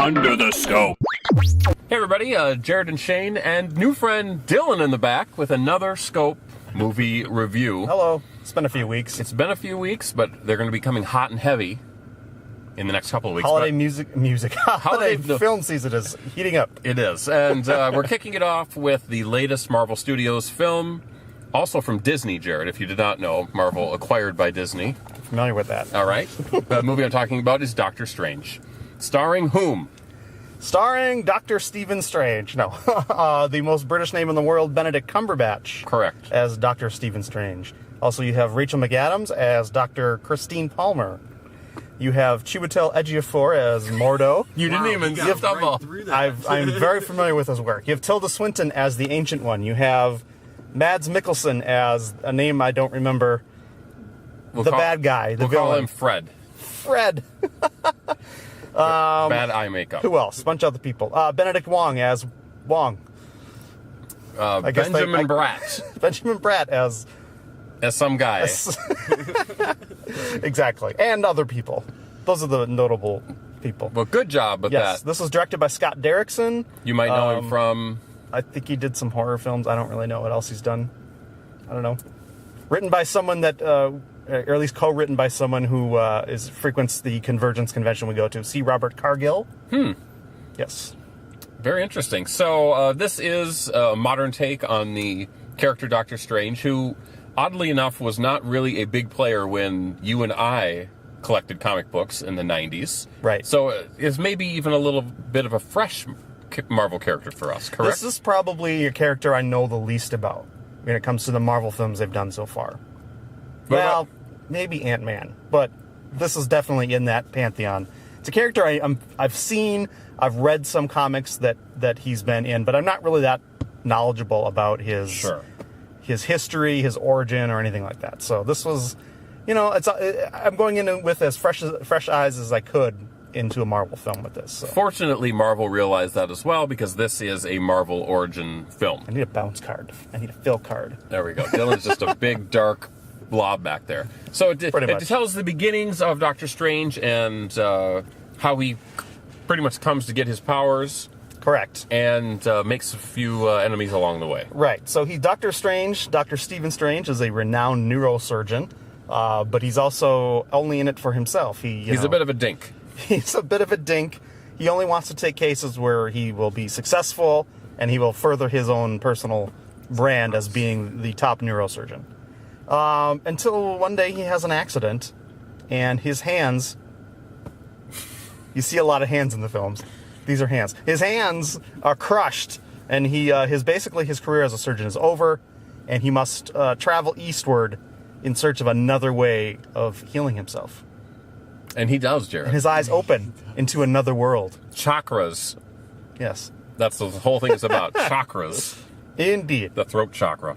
Under the Scope. Hey everybody, Jared and Shane, and new friend Dylan in the back with another Scope movie review. Hello. It's been a few weeks. It's been a few weeks, but they're going to be coming hot and heavy in the next couple of weeks. Holiday music. Holiday Holiday film season is heating up. It is, and we're kicking it off with the latest Marvel Studios film, also from Disney, Jared, if you did not know. Marvel acquired by Disney. Familiar with that. All right. The movie I'm talking about is Doctor Strange. Starring whom? Starring Dr. Stephen Strange. No. The most British name in the world, Benedict Cumberbatch. Correct. As Dr. Stephen Strange. Also, you have Rachel McAdams as Dr. Christine Palmer. You have Chiwetel Ejiofor as Mordo. You didn't even stumble. I'm very familiar with his work. You have Tilda Swinton as the Ancient One. You have Mads Mikkelsen as a name I don't remember. Bad guy. The villain. Call him Fred. Fred. Bad eye makeup. Who else? A bunch of other people. Benedict Wong as Wong. Benjamin Bratt. Benjamin Bratt as some guy. Exactly. And other people. Those are the notable people. Well, good job with yes, that. This was directed by Scott Derrickson. You might know him from... I think he did some horror films. I don't really know what else he's done. I don't know. Written by someone that... or at least co-written by someone who frequents the Convergence convention we go to. See Robert Cargill? Yes. Very interesting. So this is a modern take on the character Doctor Strange, who, oddly enough, was not really a big player when you and I collected comic books in the 90s. Right. So is maybe even a little bit of a fresh Marvel character for us, correct? This is probably a character I know the least about when it comes to the Marvel films they've done so far. Well, maybe Ant-Man, but this is definitely in that pantheon. It's a character I've seen, I've read some comics that he's been in, but I'm not really that knowledgeable about his history, his origin, or anything like that. So this was, I'm going in with as fresh eyes as I could into a Marvel film with this. So. Fortunately, Marvel realized that as well, because this is a Marvel origin film. I need a bounce card. I need a fill card. There we go. Dylan's just a big, dark blob back there. So it tells the beginnings of Doctor Strange and how he pretty much comes to get his powers. Correct. And makes a few enemies along the way. Right. So Dr. Stephen Strange, is a renowned neurosurgeon, but he's also only in it for himself. He's a bit of a dink. He's a bit of a dink. He only wants to take cases where he will be successful and he will further his own personal brand as being the top neurosurgeon. Until one day he has an accident and his hands... You see a lot of hands in the films. These are hands. His hands are crushed, and his career as a surgeon is over, and he must travel eastward in search of another way of healing himself. And he does, Jared. And his eyes open into another world. Chakras. Yes. That's what the whole thing is about. Chakras. Indeed. The throat chakra.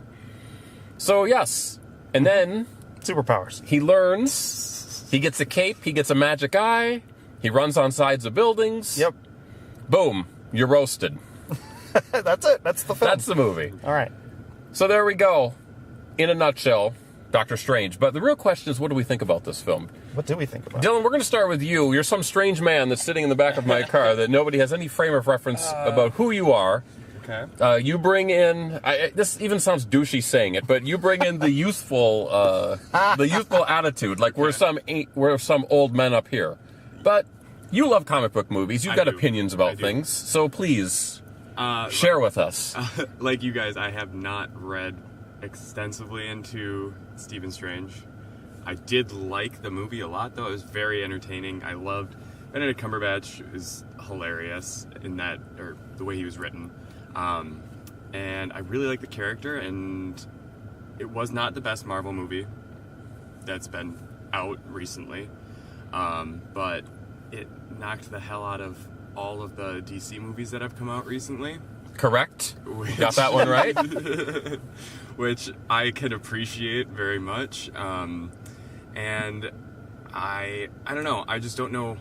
So, yes. And then... Superpowers. He learns. He gets a cape. He gets a magic eye. He runs on sides of buildings. Yep. Boom. You're roasted. That's it. That's the film. That's the movie. All right. So there we go. In a nutshell, Doctor Strange. But the real question is, what do we think about this film? What do we think about Dylan, we're going to start with you. You're some strange man that's sitting in the back of my car that nobody has any frame of reference about who you are. Okay. You bring in... this even sounds douchey saying it, but you bring in the youthful attitude. Like we're some old men up here. But you love comic book movies. You've got opinions about things. So please share with us. Like you guys, I have not read extensively into Stephen Strange. I did like the movie a lot, though. It was very entertaining. I loved Benedict Cumberbatch is hilarious in that, or the way he was written. And I really like the character, and it was not the best Marvel movie that's been out recently. But it knocked the hell out of all of the DC movies that have come out recently. Correct. Got that one right. Which I can appreciate very much. And I don't know. I just don't know.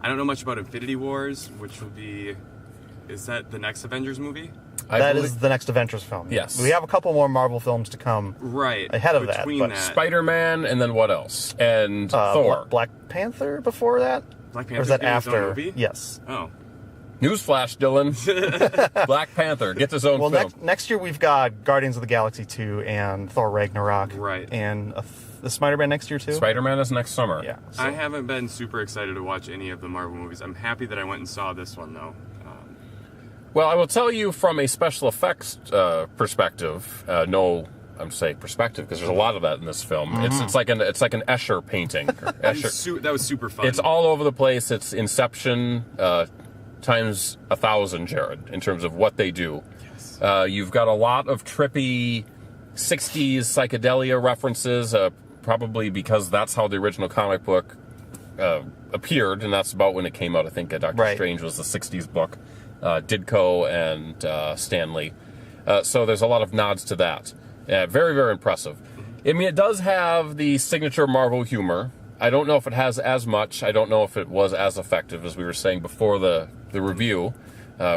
I don't know much about Infinity Wars, which will be... Is that the next Avengers movie? That is the next Avengers film. Yes. We have a couple more Marvel films to come. Right. Ahead of that. Between that. Spider-Man, and then what else? And Thor. Black Panther before that? Black Or is Panther's that getting his own after? movie? Yes. Oh. Newsflash, Dylan. Black Panther gets his own Well, film. next year we've got Guardians of the Galaxy 2 and Thor Ragnarok. Right. And the Spider-Man next year too? Spider-Man is next summer. Yeah. So. I haven't been super excited to watch any of the Marvel movies. I'm happy that I went and saw this one, though. Well, I will tell you from a special effects perspective. I'm saying perspective because there's a lot of that in this film. Mm-hmm. It's like an Escher painting. That was super fun. It's all over the place. It's Inception times 1,000, Jared, in terms of what they do. Yes. You've got a lot of trippy 60s psychedelia references, probably because that's how the original comic book appeared, and that's about when it came out. I think Doctor Strange was the 60s book. Ditko and Stanley. So there's a lot of nods to that. Very, very impressive. I mean, it does have the signature Marvel humor. I don't know if it has as much. I don't know if it was as effective as we were saying before the review,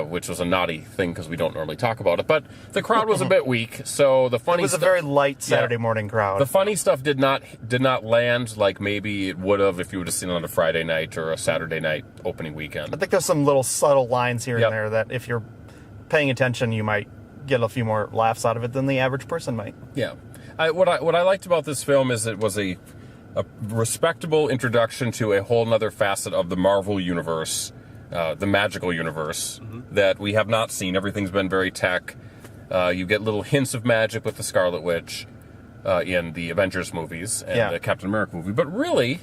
which was a naughty thing because we don't normally talk about it. But the crowd was a bit weak, so the funny It was a very light Saturday morning crowd. The funny stuff did not land like maybe it would have if you would have seen it on a Friday night or a Saturday night opening weekend. I think there's some little subtle lines here Yep. and there that if you're paying attention, you might get a few more laughs out of it than the average person might. Yeah. What I liked about this film is it was a respectable introduction to a whole nother facet of the Marvel universe, the magical universe, that we have not seen. Everything's been very tech. You get little hints of magic with the Scarlet Witch in the Avengers movies and the Captain America movie. But really,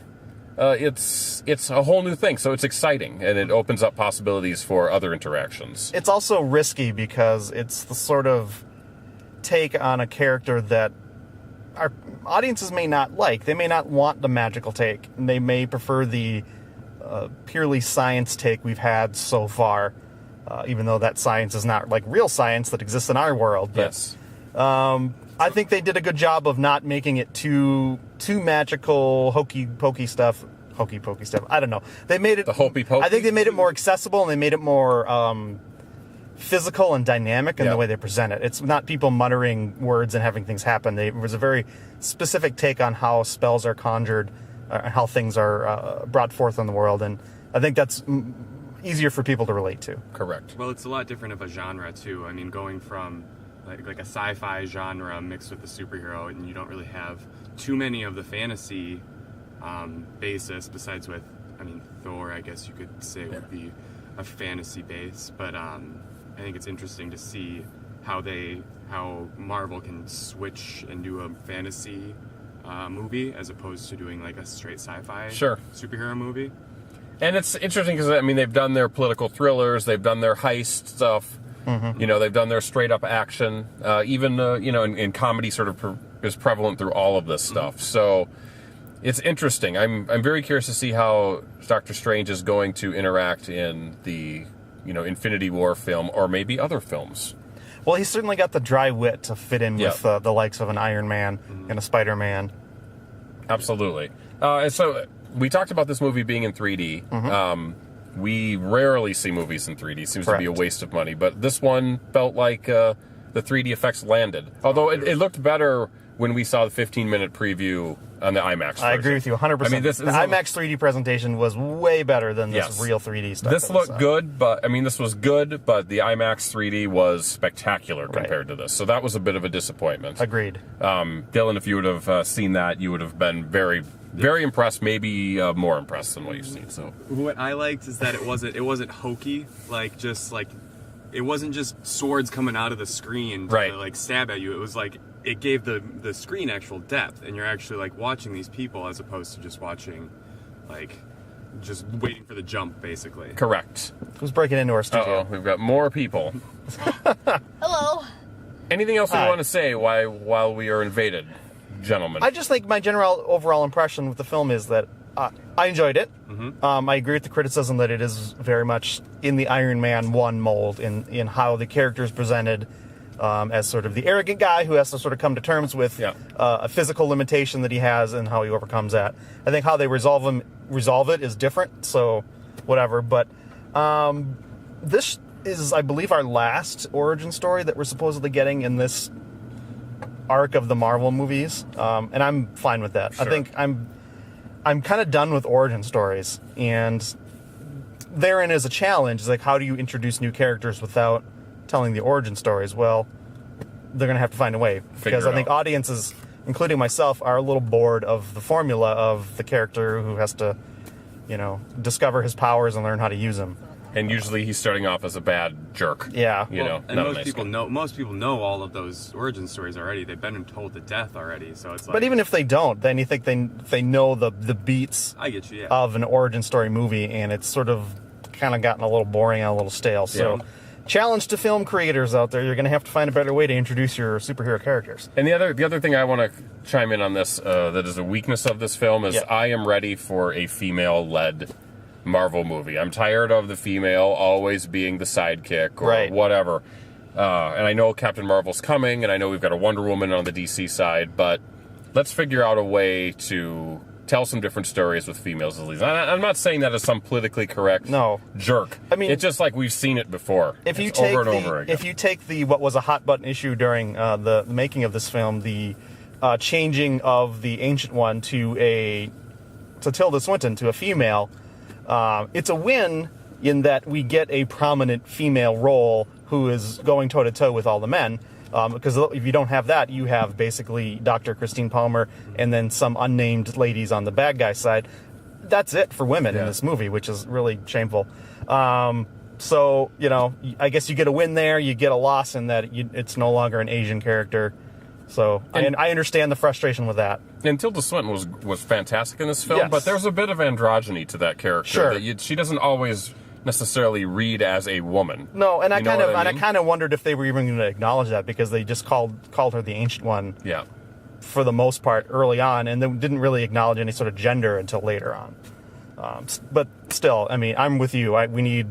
it's a whole new thing. So it's exciting, and it opens up possibilities for other interactions. It's also risky because it's the sort of take on a character that our audiences may not like. They may not want the magical take. And they may prefer the purely science take we've had so far, even though that science is not like real science that exists in our world. But, Yes. I think they did a good job of not making it too magical, hokey pokey stuff. Hokey pokey stuff. I don't know. They made it The hokey pokey? I think they made it more accessible and they made it more physical and dynamic in the way they present it. It's not people muttering words and having things happen. It was a very specific take on how spells are conjured, how things are brought forth in the world, and I think that's easier for people to relate to. Correct. Well, it's a lot different of a genre, too. I mean, going from like a sci-fi genre mixed with the superhero, and you don't really have too many of the fantasy basis, besides with, I mean, Thor, I guess you could say would be a fantasy base, but I think it's interesting to see how Marvel can switch and do a fantasy movie as opposed to doing like a straight sci-fi superhero movie. And it's interesting because, I mean, they've done their political thrillers, they've done their heist stuff, they've done their straight-up action, even, in comedy sort of is prevalent through all of this stuff. So it's interesting. I'm very curious to see how Doctor Strange is going to interact in the, Infinity War film or maybe other films. Well, he's certainly got the dry wit to fit in with the likes of an Iron Man and a Spider-Man. Absolutely. And so we talked about this movie being in 3D. We rarely see movies in 3D. Seems to be a waste of money. But this one felt like the 3D effects landed. Although it looked better when we saw the 15-minute preview on the IMAX version. I agree with you 100%. I mean, the IMAX 3D presentation was way better than this real 3D stuff. This looked good, but this was good, but the IMAX 3D was spectacular compared to this. So that was a bit of a disappointment. Agreed. Dylan, if you would have seen that, you would have been very, very impressed, maybe more impressed than what you've seen. So what I liked is that it wasn't hokey, it wasn't just swords coming out of the screen to stab at you. It was like it gave the screen actual depth, and you're actually like watching these people as opposed to just watching just waiting for the jump, basically. Correct. Who's breaking into our studio? Uh-oh, we've got more people. Hello. Anything else you Hi. want to say while we are invaded, gentlemen? I just think my general overall impression with the film is that I enjoyed it. I agree with the criticism that it is very much in the Iron Man 1 mold in how the character is presented as sort of the arrogant guy who has to sort of come to terms with a physical limitation that he has and how he overcomes that. I think how they resolve it is different, so whatever. But this is, I believe, our last origin story that we're supposedly getting in this arc of the Marvel movies, and I'm fine with that. Sure. I think I'm kind of done with origin stories, and therein is a challenge. It's like, how do you introduce new characters without telling the origin stories? Well, they're going to have to find a way. Because I think audiences, including myself, are a little bored of the formula of the character who has to, discover his powers and learn how to use them. And usually he's starting off as a bad jerk. Yeah. And most people know all of those origin stories already. They've been told to death already, so it's like... But even if they don't, then you think they know the beats I get you, yeah. of an origin story movie, and it's sort of kind of gotten a little boring and a little stale. So, challenge to film creators out there, you're going to have to find a better way to introduce your superhero characters. And the other thing I want to chime in on this, that is a weakness of this film, is I am ready for a female-led Marvel movie. I'm tired of the female always being the sidekick or whatever. And I know Captain Marvel's coming, and I know we've got a Wonder Woman on the DC side, but let's figure out a way to tell some different stories with females as leads. I'm not saying that as some politically correct jerk. I mean, it's just like we've seen it before. If you take what was a hot button issue during the making of this film, the changing of the Ancient One to Tilda Swinton, to a female, it's a win in that we get a prominent female role who is going toe-to-toe with all the men. Because if you don't have that, you have basically Dr. Christine Palmer and then some unnamed ladies on the bad guy side. That's it for women in this movie, which is really shameful. So, I guess you get a win there. You get a loss in that it's no longer an Asian character. So I understand the frustration with that. And Tilda Swinton was fantastic in this film, but there's a bit of androgyny to that character. Sure. That she doesn't always necessarily read as a woman. No, and I kind of wondered if they were even going to acknowledge that, because they just called her the Ancient One. Yeah. For the most part early on, and then didn't really acknowledge any sort of gender until later on. But still, I mean, I'm with you. We need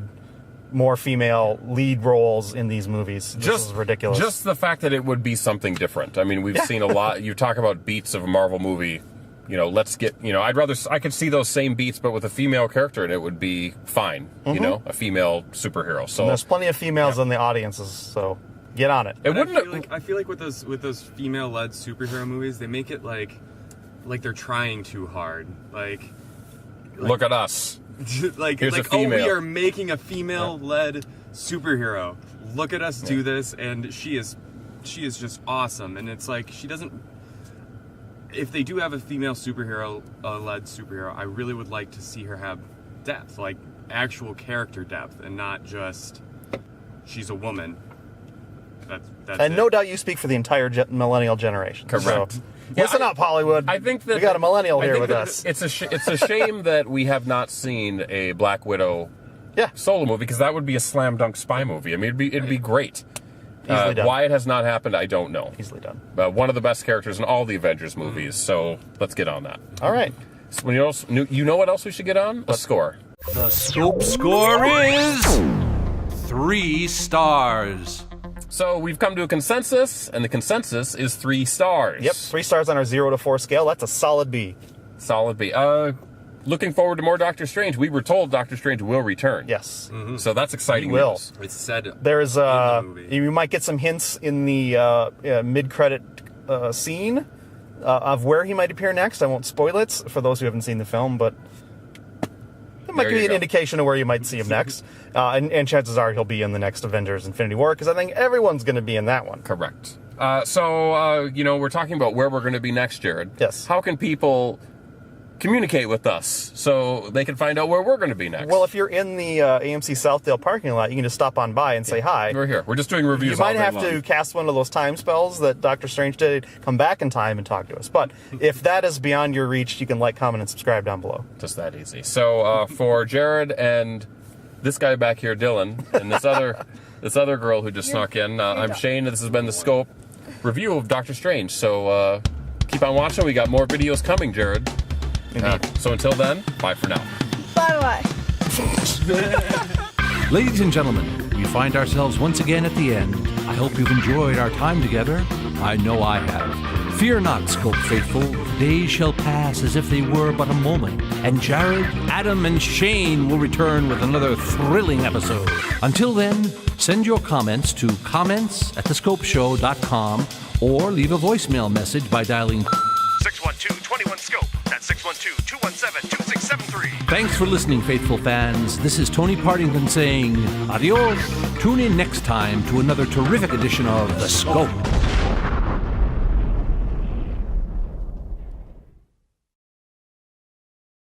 more female lead roles in these movies. This is ridiculous. Just the fact that it would be something different. I mean, we've seen a lot. You talk about beats of a Marvel movie. Let's get, I could see those same beats, but with a female character, and it would be fine. A female superhero. So and there's plenty of females in the audiences, so get on it. I feel like with those female-led superhero movies, they make it like they're trying too hard. Like look at us. Here's a female. We are making a female-led superhero. Look at us do this, and she is just awesome. And it's like she doesn't. If they do have a female superhero-led superhero, I really would like to see her have depth, like actual character depth, and not just she's a woman. That's and no doubt you speak for the entire millennial generation. Correct. So, listen up, Hollywood. I think that we got a millennial here with us. It's a shame that we have not seen a Black Widow solo movie, because that would be a slam dunk spy movie. I mean, it'd be great. Why it has not happened, I don't know. Easily done. One of the best characters in all the Avengers movies, so let's get on that. All right. So you know what else we should get on? A score. The Scope score is 3 stars. So we've come to a consensus, and the consensus is 3 stars. Yep, 3 stars on our 0 to 4 scale. That's a solid B. Solid B. Looking forward to more Doctor Strange. We were told Doctor Strange will return. Yes. Mm-hmm. So that's exciting will. news. It's said there's in the movie. You might get some hints in the mid-credit scene of where he might appear next. I won't spoil it for those who haven't seen the film, but it might be an indication of where you might see him next. And chances are he'll be in the next Avengers Infinity War, because I think everyone's going to be in that one. Correct. So we're talking about where we're going to be next, Jared. Yes. How can people communicate with us so they can find out where we're going to be next? Well, if you're in the AMC Southdale parking lot, you can just stop on by and say hi. We're here. We're just doing reviews. You might have to cast one of those time spells that Doctor Strange did, come back in time and talk to us. But if that is beyond your reach, you can like, comment, and subscribe down below. Just that easy. So for Jared and this guy back here, Dylan, and this other girl who just snuck in, I'm Shane, and this has been the Scope review of Doctor Strange. So keep on watching. We got more videos coming, Jared. So until then, bye for now. Bye-bye. Ladies and gentlemen, we find ourselves once again at the end. I hope you've enjoyed our time together. I know I have. Fear not, Scope faithful. Days shall pass as if they were but a moment. And Jared, Adam, and Shane will return with another thrilling episode. Until then, send your comments to comments@thescopeshow.com or leave a voicemail message by dialing 612-21-SCOPE. at 612-217-2673. Thanks for listening, faithful fans. This is Tony Partington saying adios. Tune in next time to another terrific edition of The Scope.